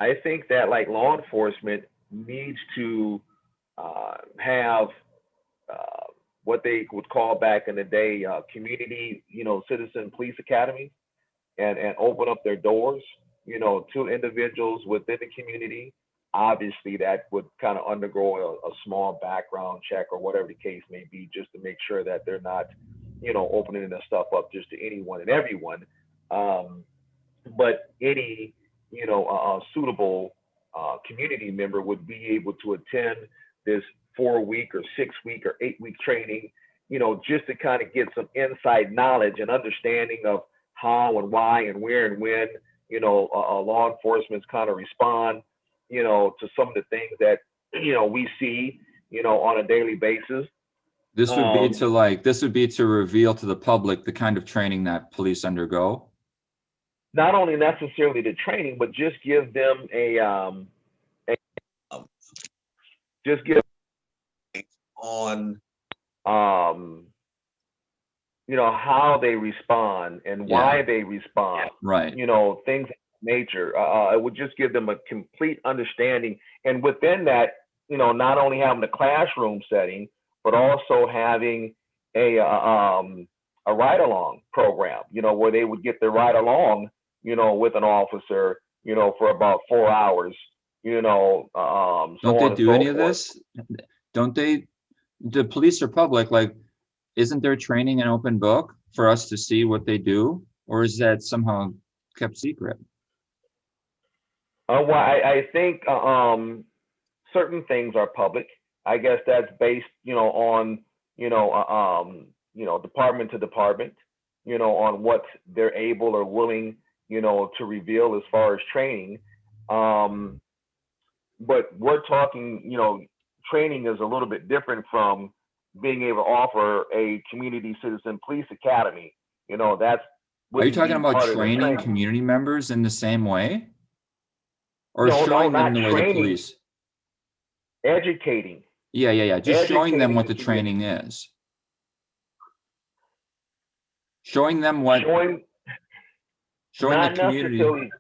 I think that like law enforcement needs to have uh, what they would call back in the day community, citizen police academies, and open up their doors, to individuals within the community. Obviously, that would kind of undergo a small background check or whatever the case may be, just to make sure that they're not, opening this stuff up just to anyone and everyone. Um, but any suitable community member would be able to attend this 4 week or 6 week or 8 week training, just to kind of get some inside knowledge and understanding of how and why and where and when law enforcement's kind of respond to some of the things that we see on a daily basis. um, This would be to reveal to the public the kind of training that police undergo. Not only necessarily the training, but just give them a just give on um, how they respond and Yeah, why they respond, right. things of that nature. It would just give them a complete understanding, and within that, not only having the classroom setting, but also having a ride along program, where they would get the ride along, with an officer, for about 4 hours, so Don't they on and do so any of forth. this? Don't they? The police are public. Like, isn't their training an open book for us to see what they do, or is that somehow kept secret? Well, I think certain things are public. I guess that's based, on, department to department, on what they're able or willing, to reveal as far as training. Um, but we're talking, training is a little bit different from being able to offer a community citizen police academy. That's Are you wouldn't talking be about part of the training training. community members in the same way, or No, no, showing them not the way the training, police? educating, Yeah, yeah, yeah. Just showing them educating what the the training community, is. Showing them what, showing showing the not community. necessarily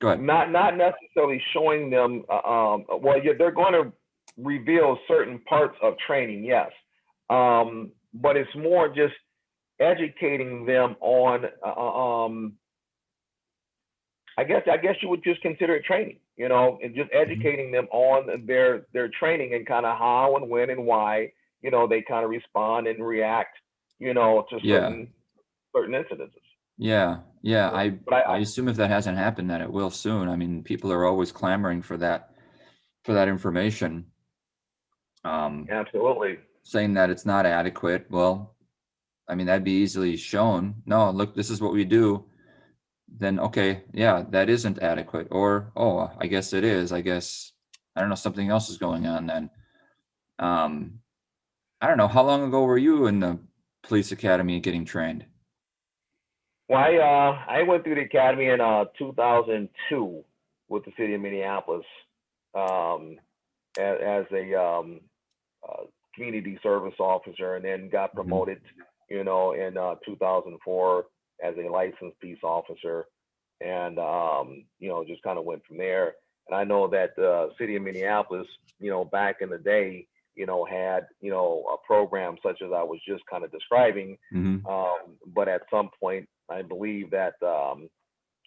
Go ahead. not necessarily showing them. Well, yeah, they're going to reveal certain parts of training, yes, but it's more just educating them on. I guess you would just consider it training, and just Mhm. educating them on their training and kind of how and when and why they kind of respond and react, to Yeah, certain incidences. yeah, yeah. But I assume if that hasn't happened, that it will soon. I mean, people are always clamoring for that information. Um, absolutely. saying that it's not adequate. Well, I mean, that'd be easily shown. No, look, this is what we do. Then okay, yeah, that isn't adequate. Or oh, I guess it is. I guess I don't know, something else is going on then. Um, I don't know. How long ago were you in the police academy getting trained? Well, I went through the academy in 2002 with the city of Minneapolis, um, as a uh, community service officer, and then got Mhm. promoted, in 2004 as a licensed peace officer, and just kind of went from there. And I know that the city of Minneapolis, back in the day, had a program such as I was just kind of describing, Mhm. but at some point, I believe that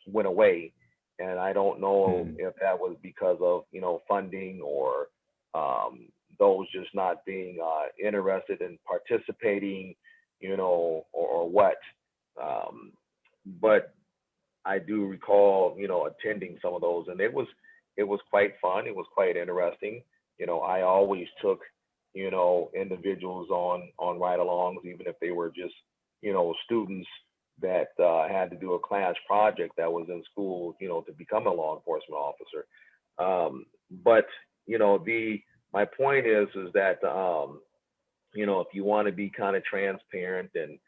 went away, and I don't know Mhm. if that was because of funding or um, those just not being interested in participating, or what. Um, but I do recall, attending some of those, and it was quite fun. It was quite interesting. I always took, individuals on ride-alongs, even if they were just, students that had to do a class project that was in school, to become a law enforcement officer. But the my point is that if you want to be kind of transparent and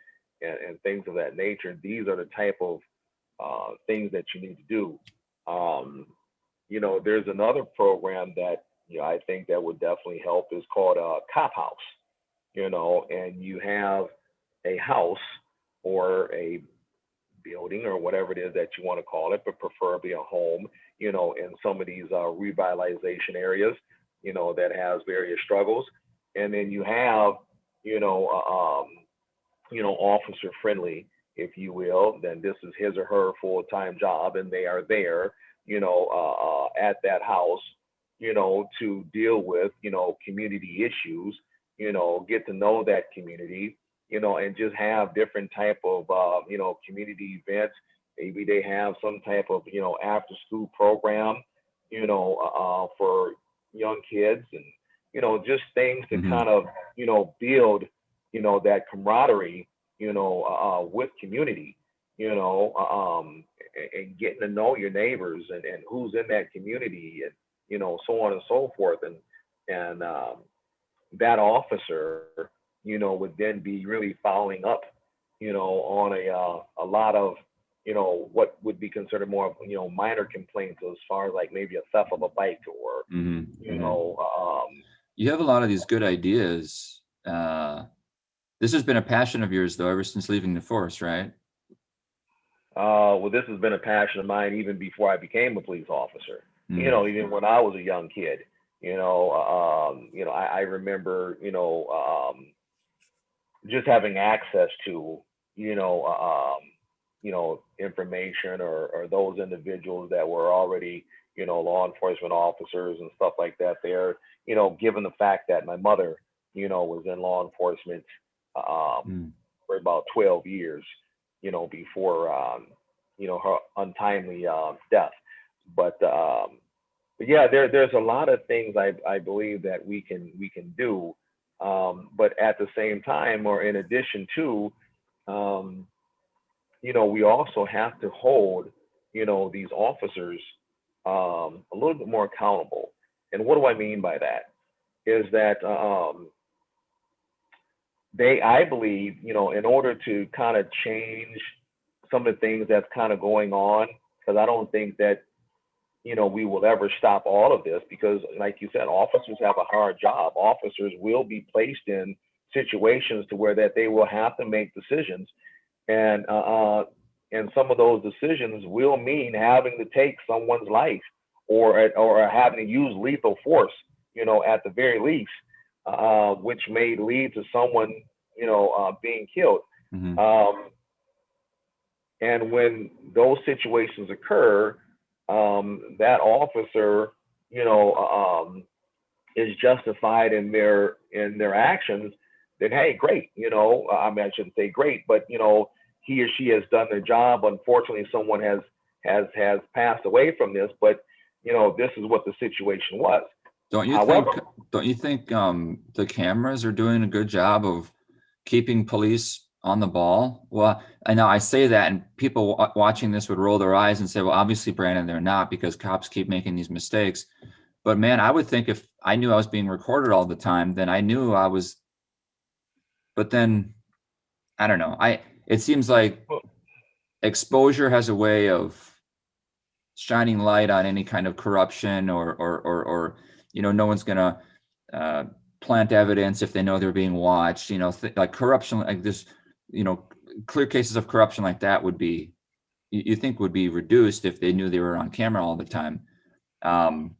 things of that nature, these are the type of things that you need to do. Um, there's another program that I think that would definitely help is called a cop house. And you have a house or a building or whatever it is that you want to call it, but preferably a home, in some of these revitalization areas, that has various struggles. And then you have, you know, officer friendly, if you will, then this is his or her full-time job, and they are there, at that house, to deal with, community issues, get to know that community, and just have different type of, community events. Maybe they have some type of, after school program, for young kids, and, just things to Hmm. kind of, build, that camaraderie, with community, and getting to know your neighbors, and who's in that community, and, so on and so forth. And that officer, would then be really following up, on a lot of, what would be considered more of, minor complaints as far as like maybe a theft of a bike, or, Hmm. you Hmm. know, You have a lot of these good ideas. This has been a passion of yours, though, ever since leaving the force, right? well, this has been a passion of mine even before I became a police officer. Mm. Even when I was a young kid, I remember, just having access to, information, or those individuals that were already, law enforcement officers and stuff like that there, given the fact that my mother, was in law enforcement, um, Mm. for about 12 years, before, her untimely, death. But yeah, there's a lot of things I believe that we can do, but at the same time, or in addition to, um, we also have to hold, these officers, a little bit more accountable. And what do I mean by that? Is that, I believe, in order to kind of change some of the things that's kind of going on, because I don't think that, we will ever stop all of this, because, like you said, officers have a hard job. Officers will be placed in situations to where that they will have to make decisions, and some of those decisions will mean having to take someone's life, or having to use lethal force, at the very least, which may lead to someone, being killed. Hmm. Um, and when those situations occur, that officer, you know, um, is justified in their actions, then hey, great. I mean, I shouldn't say great, but he or she has done their job. Unfortunately, someone has passed away from this, but this is what the situation was. Don't you However, think? Don't you think the cameras are doing a good job of keeping police on the ball? Well, I know I say that, and people watching this would roll their eyes and say, "Well, obviously, Brandon, they're not, because cops keep making these mistakes." But man, I would think if I knew I was being recorded all the time, then I knew I was. But then I don't know. It seems like exposure has a way of shining light on any kind of corruption, or no one's gonna uh, plant evidence if they know they're being watched. Like corruption, like this, you know, clear cases of corruption like that would be, you think, would be reduced if they knew they were on camera all the time. Um,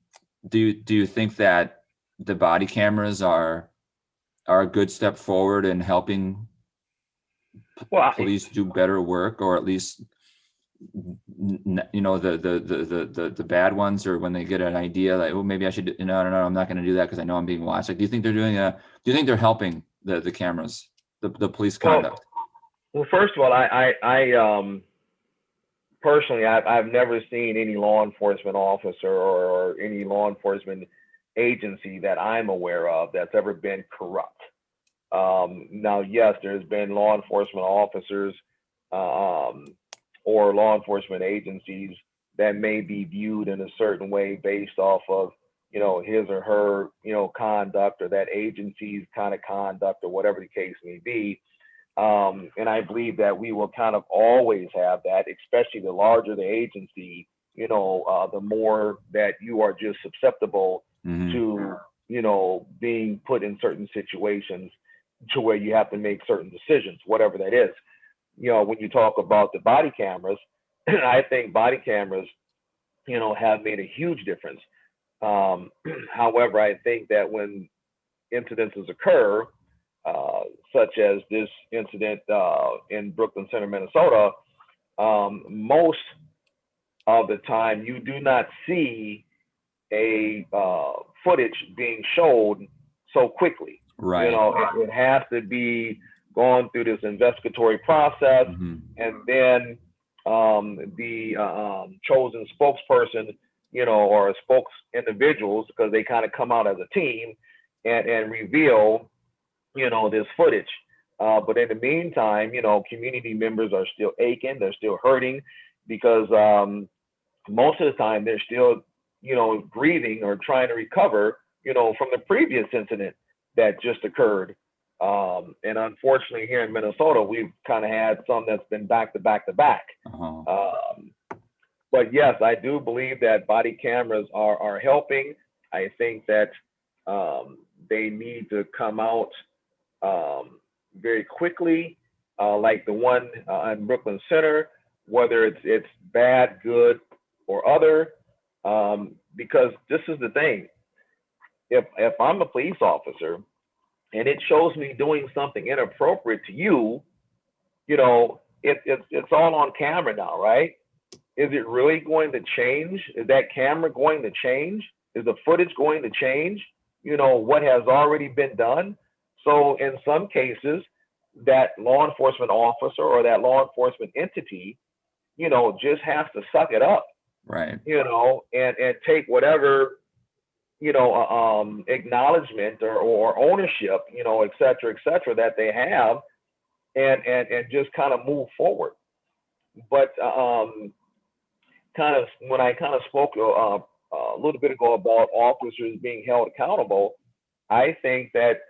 do you think that the body cameras are a good step forward in helping well, police do better work, or at least the bad ones, or when they get an idea like, oh, maybe I should, no, I'm not going to do that because I know I'm being watched. Like, do you think they're doing do you think they're helping the cameras, the police well, conduct? well, first of all, I personally, I've never seen any law enforcement officer, or any law enforcement agency that I'm aware of that's ever been corrupt. Now, yes, there's been law enforcement officers, um, or law enforcement agencies that may be viewed in a certain way based off of, his or her, conduct, or that agency's kind of conduct, or whatever the case may be. And I believe that we will kind of always have that, especially the larger the agency, the more that you are just susceptible Hmm. to, being put in certain situations to where you have to make certain decisions, whatever that is. when you talk about the body cameras, I think body cameras, have made a huge difference. Um, However, I think that when incidences occur, uh, such as this incident in Brooklyn Center, Minnesota, most of the time you do not see a footage being showed so quickly. Right. It has to be going through this investigatory process, Hmm. and then the chosen spokesperson, or spokes individuals, because they kind of come out as a team and reveal, this footage. But in the meantime, community members are still aching, they're still hurting because most of the time they're still, grieving or trying to recover, from the previous incident that just occurred. And unfortunately, here in Minnesota, we've kind of had some that's been back to back to back. Uh-huh. Um, but yes, I do believe that body cameras are helping. I think that they need to come out um, very quickly, like the one in Brooklyn Center, whether it's bad, good, or other. Because this is the thing: if I'm a police officer and it shows me doing something inappropriate to you, it's all on camera now, right? Is it really going to change? Is that camera going to change? Is the footage going to change? What has already been done. So in some cases, that law enforcement officer or that law enforcement entity, just has to suck it up, Right. and take whatever, acknowledgement or ownership, et cetera, that they have, and just kind of move forward. But kind of when I kind of spoke a little bit ago about officers being held accountable, I think that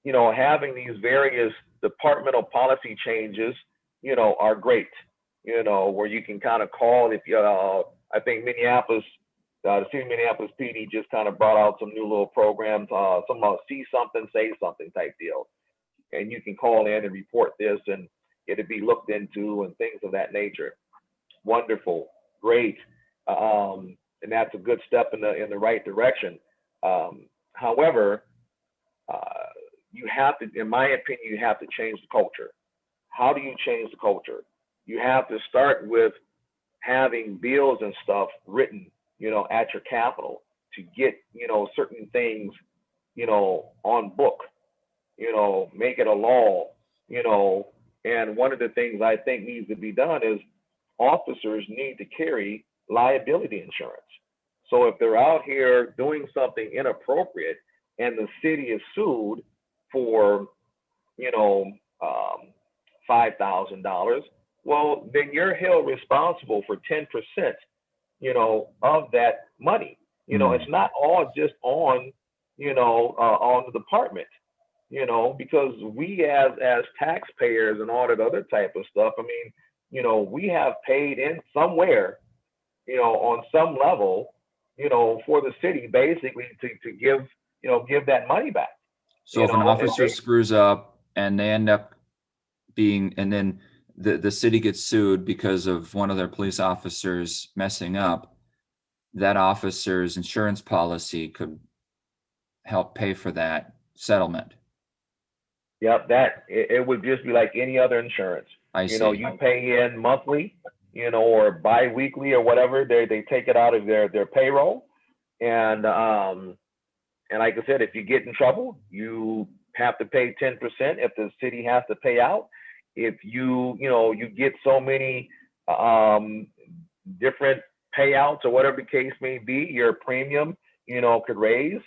having these various departmental policy changes, are great. Where you can kind of call if you. I think Minneapolis, the city of Minneapolis PD just kind of brought out some new little programs, some see something, say something type deal, and you can call in and report this, and it'll be looked into and things of that nature. Wonderful, great, and that's a good step in the right direction. However, uh, you have to, in my opinion, you have to change the culture. How do you change the culture? You have to start with having bills and stuff written, at your capital to get, certain things, on book, make it a law, you know. And one of the things I think needs to be done is officers need to carry liability insurance. So if they're out here doing something inappropriate and the city is sued for, you know, um, $5,000, well, then you're held responsible for 10%, of that money. Hmm. It's not all just on the department, because we as taxpayers and all that other type of stuff, I mean, we have paid in somewhere, on some level, for the city basically to give that money back, So if an and officer screws up and they end up being, and then the city gets sued because of one of their police officers messing up, that officer's insurance policy could help pay for that settlement. yep, it would just be like any other insurance. I see. You pay in monthly, or bi-weekly or whatever. They take it out of their payroll, and like I said, if you get in trouble, you have to pay 10%. If the city has to pay out, if you get so many um, different payouts or whatever the case may be, your premium, could raise,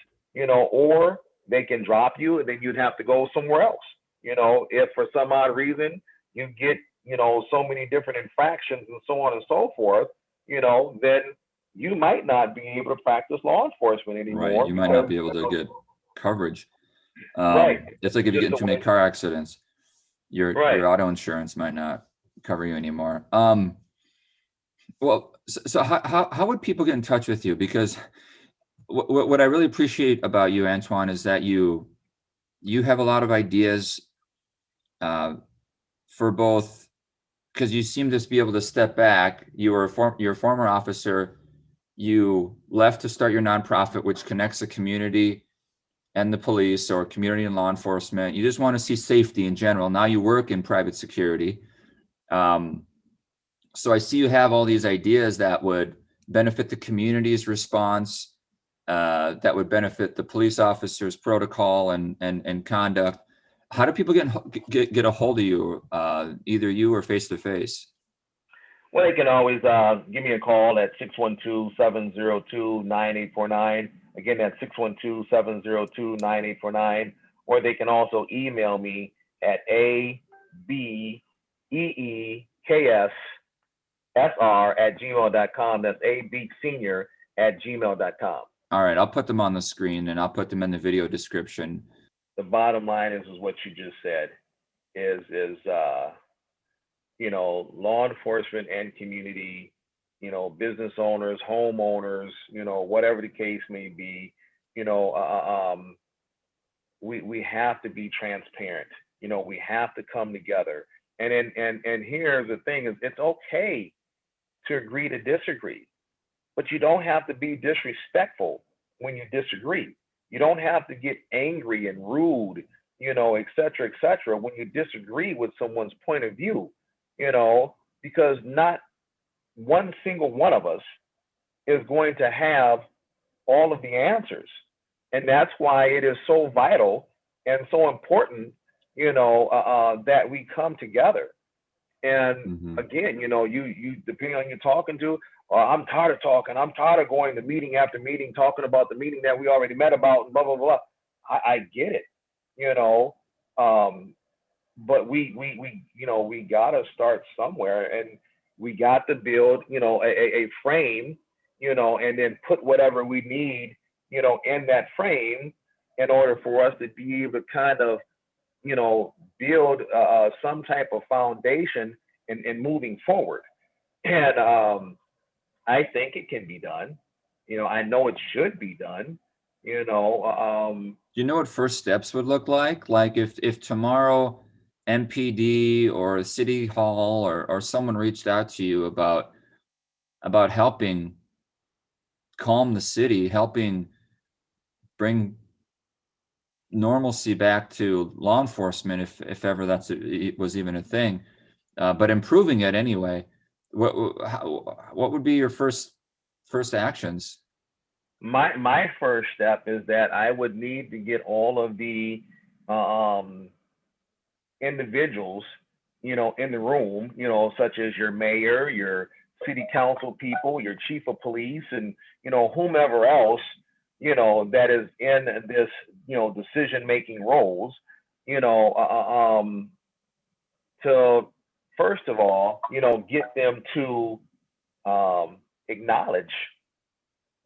or they can drop you and then you'd have to go somewhere else. If for some odd reason you get, so many different infractions and so on and so forth, then you might not be able to practice law enforcement Right. anymore You might not because, be able to get coverage. right, It's like if you get just in the too many way, car accidents, your right. auto insurance might not cover you anymore. Well, so how would people get in touch with you? Because what I really appreciate about you, Antoine, is that you have a lot of ideas uh, for both. because you seem to be able to step back. You were you're a former officer. You left to start your nonprofit, which connects the community and the police, or community and law enforcement. You just want to see safety in general. Now you work in private security. So I see you have all these ideas that would benefit the community's response, that would benefit the police officers' protocol and conduct. How do people get a hold of you, either you or face to face? Well, they can always give me a call at 612-702-9849. Again, that's 612-702-9849. Or they can also email me at abeekssr@gmail.com. That's abeekssr@gmail.com. All right, I'll put them on the screen and I'll put them in the video description. The bottom line is what you just said is law enforcement and community, business owners, homeowners, whatever the case may be, we have to be transparent. We have to come together. And here's the thing: is it's okay to agree to disagree, but you don't have to be disrespectful when you disagree. You don't have to get angry and rude, et cetera, when you disagree with someone's point of view, because not one single one of us is going to have all of the answers. And that's why it is so vital and so important, that we come together. And again, you depending on who you're talking to, I'm tired of talking. I'm tired of going to meeting after meeting, talking about the meeting that we already met about, and blah, blah, blah. I get it, but we got to start somewhere, and we got to build, a frame, and then put whatever we need, in that frame in order for us to be able to kind of, build some type of foundation in moving forward. And I think it can be done. I know it should be done. Do you know what first steps would look like? Like if tomorrow MPD or City Hall or someone reached out to you about helping calm the city, helping bring normalcy back to law enforcement, if ever it was even a thing, but improving it anyway. What would be your first actions? My first step is that I would need to get all of the individuals, in the room, such as your mayor, your city council people, your chief of police, and whomever else, that is in this, decision-making roles, to first of all, get them to acknowledge,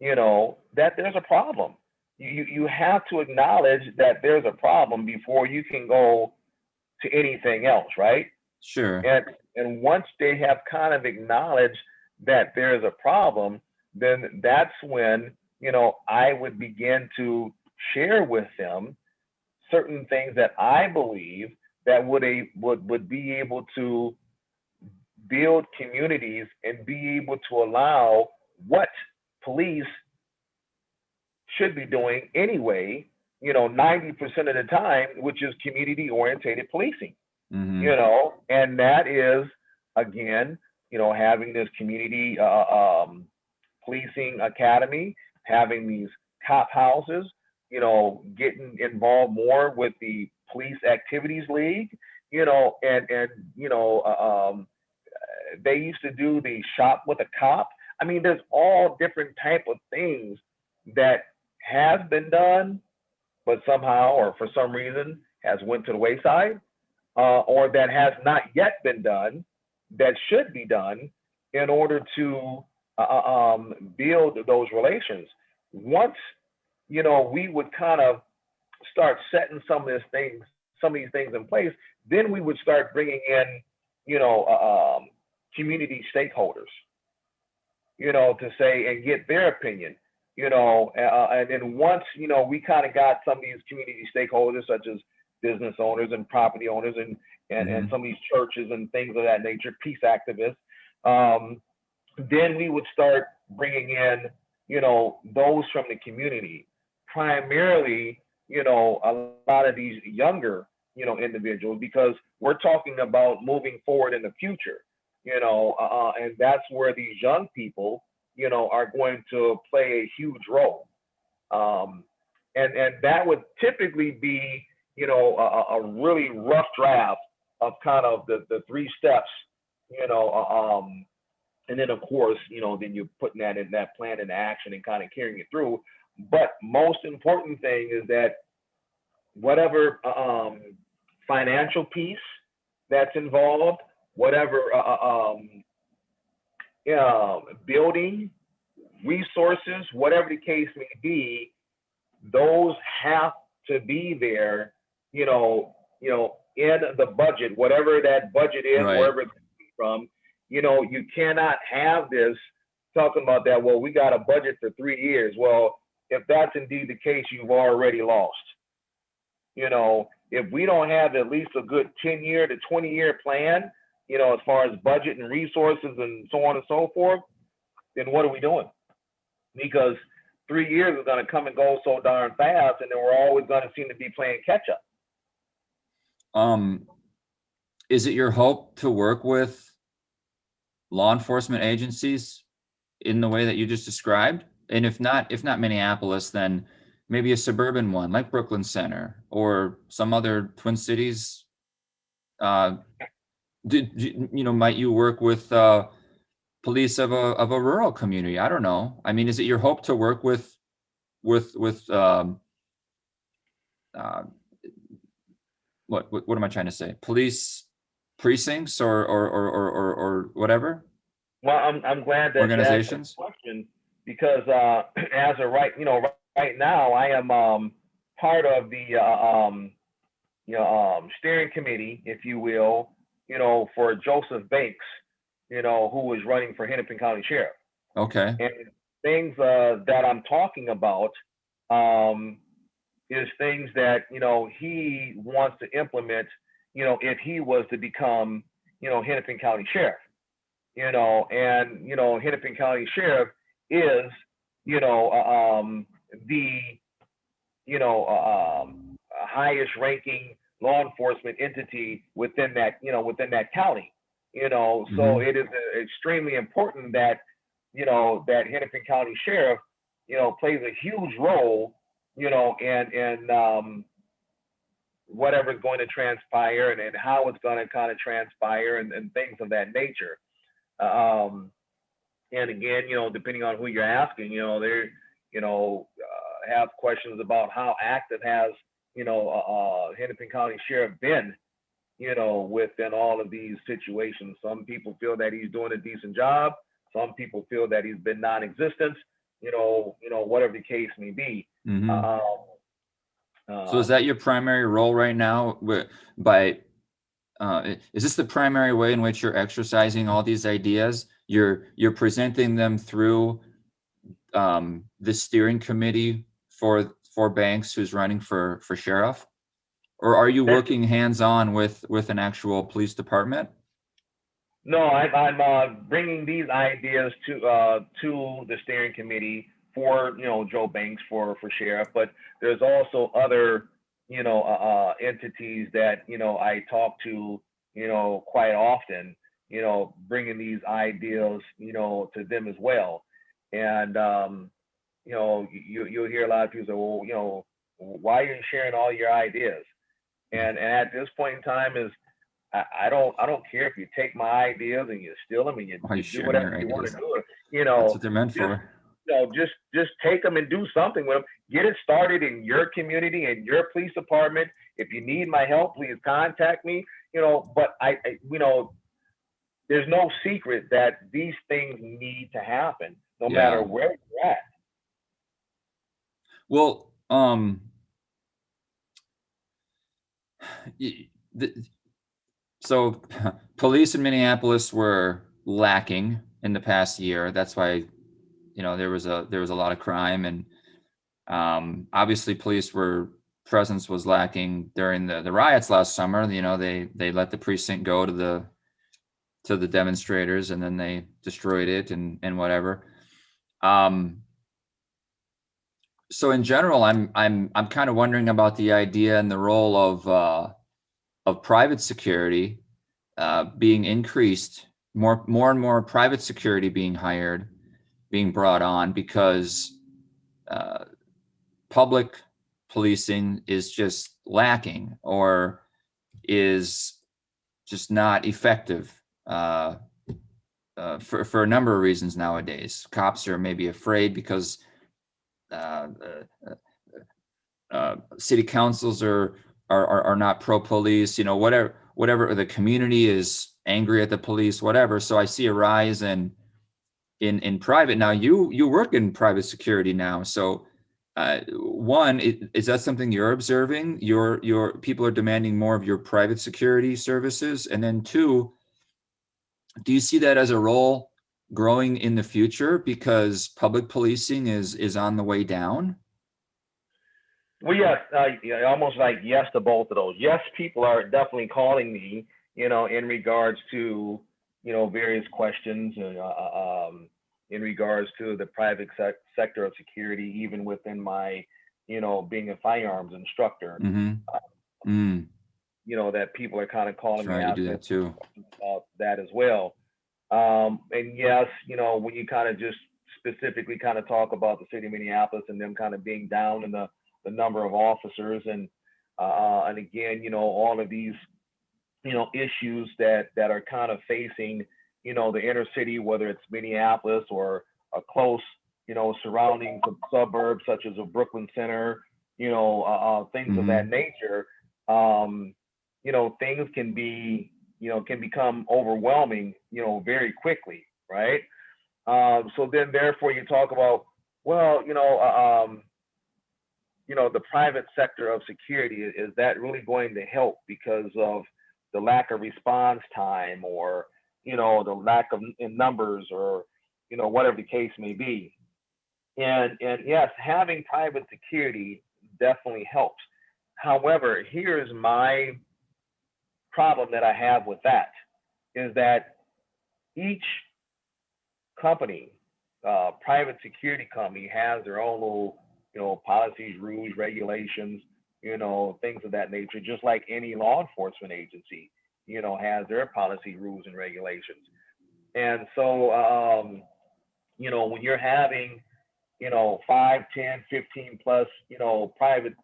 that there's a problem. You have to acknowledge that there's a problem before you can go to anything else, right? Sure. And once they have kind of acknowledged that there's a problem, then that's when, I would begin to share with them certain things that I believe that would be able to build communities and be able to allow what police should be doing anyway, 90% of the time, which is community oriented policing. And that is, again, having this community policing academy, having these cop houses, getting involved more with the police activities league, they used to do the shop with a cop. I mean, there's all different type of things that has been done, but somehow or for some reason has went to the wayside, or that has not yet been done, that should be done in order to build those relations. Once, we would kind of start setting some of these things in place, then we would start bringing in, community stakeholders, to say and get their opinion, and then once, we kind of got some of these community stakeholders, such as business owners and property owners and Hmm. some of these churches and things of that nature, peace activists. Um, then we would start bringing in, those from the community, primarily, a lot of these younger, individuals, because we're talking about moving forward in the future, and that's where these young people, are going to play a huge role. Um, and that would typically be, a really rough draft of kind of the three steps, you know, and then of course, then you're putting that in that plan into action and kind of carrying it through. But most important thing is that whatever financial piece that's involved, whatever building resources, whatever the case may be, those have to be there, in the budget, whatever that budget is, Right. wherever it's from. You cannot have this talking about that. Well, we got a budget for 3 years. Well, if that's indeed the case, you've already lost. If we don't have at least a good 10-year to 20-year plan, as far as budget and resources and so on and so forth, then what are we doing? Because 3 years is going to come and go so darn fast, and then we're always going to seem to be playing catch up. Um, is it your hope to work with law enforcement agencies in the way that you just described? And if not Minneapolis, then maybe a suburban one like Brooklyn Center or some other Twin Cities. Uh, might you work with police of a rural community? I don't know. I mean, is it your hope to work with uh, what am I trying to say? Police precincts or whatever Well, I'm glad that you asked that organizations? question because as of right now, I am part of the steering committee, if you will, for Joseph Banks, who was running for Hennepin County Sheriff. Okay. And things that I'm talking about um, is things that he wants to implement. If he was to become Hennepin County Sheriff. And Hennepin County Sheriff is the highest ranking law enforcement entity within that county. So Hmm. it is extremely important that that Hennepin County Sheriff plays a huge role in whatever's going to transpire and how it's going to kind of transpire and things of that nature. Um, and again, depending on who you're asking, they have questions about how active has Hennepin County Sheriff been, within all of these situations. Some people feel that he's doing a decent job. Some people feel that he's been non-existent. Whatever the case may be. Hmm. Um, So is that um, your primary role right now? By is this the primary way in which you're exercising all these ideas? You're presenting them through the steering committee for Banks, who's running for sheriff, or are you that working hands on with an actual police department? No, I'm bringing these ideas to the steering committee for Joe Banks for sheriff, but there's also other entities that I talk to quite often, bringing these ideas to them as well, and you'll hear a lot of people say, well, why are you sharing all your ideas? And at this point in time is I don't care if you take my ideas and you steal them and you, Why are you you do sharing whatever your you want to ideas? do. That's what they're meant Just for. just take them and do something with them. Get it started in your community and your police department. If you need my help, please contact me. But there's no secret that these things need to happen, no matter Yeah. where you're at. Well, y- the, so police in Minneapolis were lacking in the past year. That's why, there was a lot of crime, and obviously police were presence was lacking during the riots last summer. You know, they let the precinct go to the demonstrators, and then they destroyed it and whatever. So in general, I'm kind of wondering about the idea and the role of private security being increased, more and more private security being hired, being brought on, because public policing is just lacking, or is just not effective for a number of reasons nowadays. Cops are maybe afraid because city councils are not pro-police, you know, whatever the community is angry at the police, whatever. So I see a rise in private. Now you work in private security now, so one, is that something you're observing? Your people are demanding more of your private security services, and then two, do you see that as a role growing in the future because public policing is on the way down? Well, yes, almost like yes to both of those. Yes, people are definitely calling me, in regards to, various questions, in regards to the private sector of security, even within my, being a firearms instructor. That people are kind of calling me Right, you do asking that too. about that as well. And yes, when you kind of just specifically kind of talk about the city of Minneapolis and them kind of being down in the number of officers, and again, all of these, issues that are kind of facing, the inner city, whether it's Minneapolis or a close, surrounding suburbs such as a Brooklyn Center, things of that nature. Things can be, can become overwhelming, very quickly, right? So then, therefore, you talk about, well, the private sector of security, is that really going to help because of the lack of response time, or, the lack of in numbers, or, whatever the case may be. And yes, having private security definitely helps. However, here's my problem that I have with that, is that each company, private security company, has their own little, policies, rules, regulations, things of that nature, just like any law enforcement agency, has their policy, rules, and regulations. And so, when you're having, 5, 10, 15 plus, private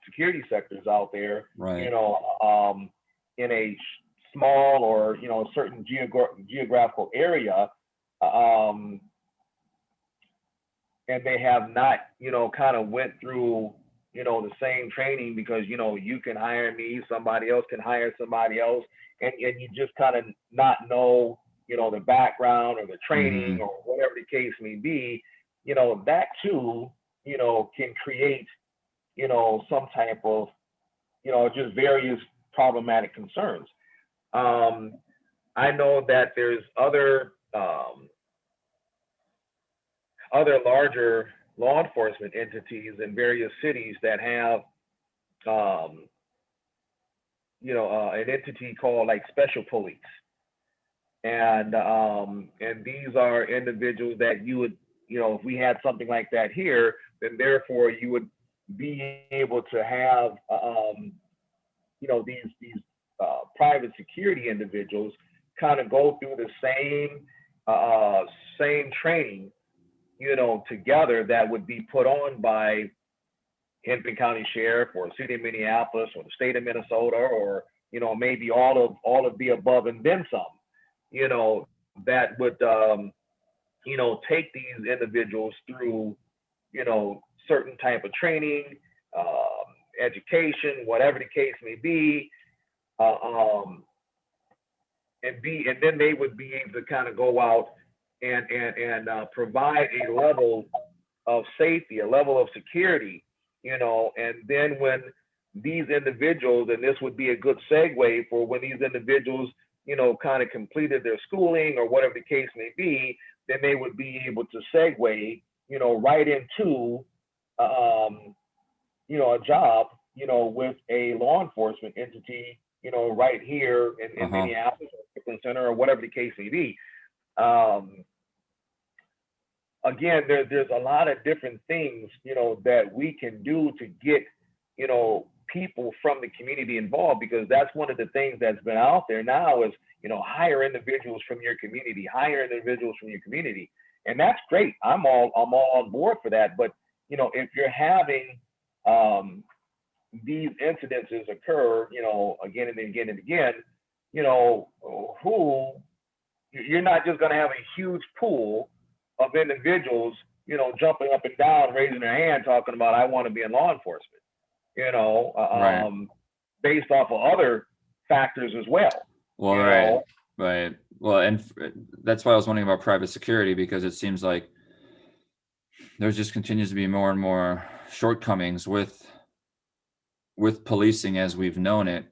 security sectors out there, Right. In a small or, certain geographical area, and they have not, kind of went through, the same training, because, you can hire me, somebody else can hire somebody else, and you just kind of not know, the background or the training or whatever the case may be, that too, can create, some type of, just various problematic concerns. I know that there's other larger law enforcement entities in various cities that have, an entity called like special police, and these are individuals that you would, if we had something like that here, then therefore you would be able to have, these private security individuals kind of go through the same training, together, that would be put on by Hennepin County Sheriff, or City of Minneapolis, or the state of Minnesota, or, maybe all of the above and then some, that would, take these individuals through, certain type of training, education, whatever the case may be, and then they would be able to kind of go out and provide a level of safety, a level of security, and then when these individuals, and this would be a good segue for when these individuals, kind of completed their schooling or whatever the case may be, then they would be able to segue, right into, a job, with a law enforcement entity, right here in Uh-huh. Minneapolis or Brooklyn Center or whatever the case may be. Um, Again, there's a lot of different things, that we can do to get, people from the community involved, because that's one of the things that's been out there now is, hire individuals from your community, hire individuals from your community. And that's great. I'm all on board for that. But, if you're having these incidences occur, again and again and again, who you're not just going to have a huge pool of individuals, jumping up and down, raising their hand, talking about I want to be in law enforcement, Right. based off of other factors as well. Well, You right. know, Right. Well, and that's why I was wondering about private security, because it seems like there just continues to be more and more shortcomings with policing as we've known it.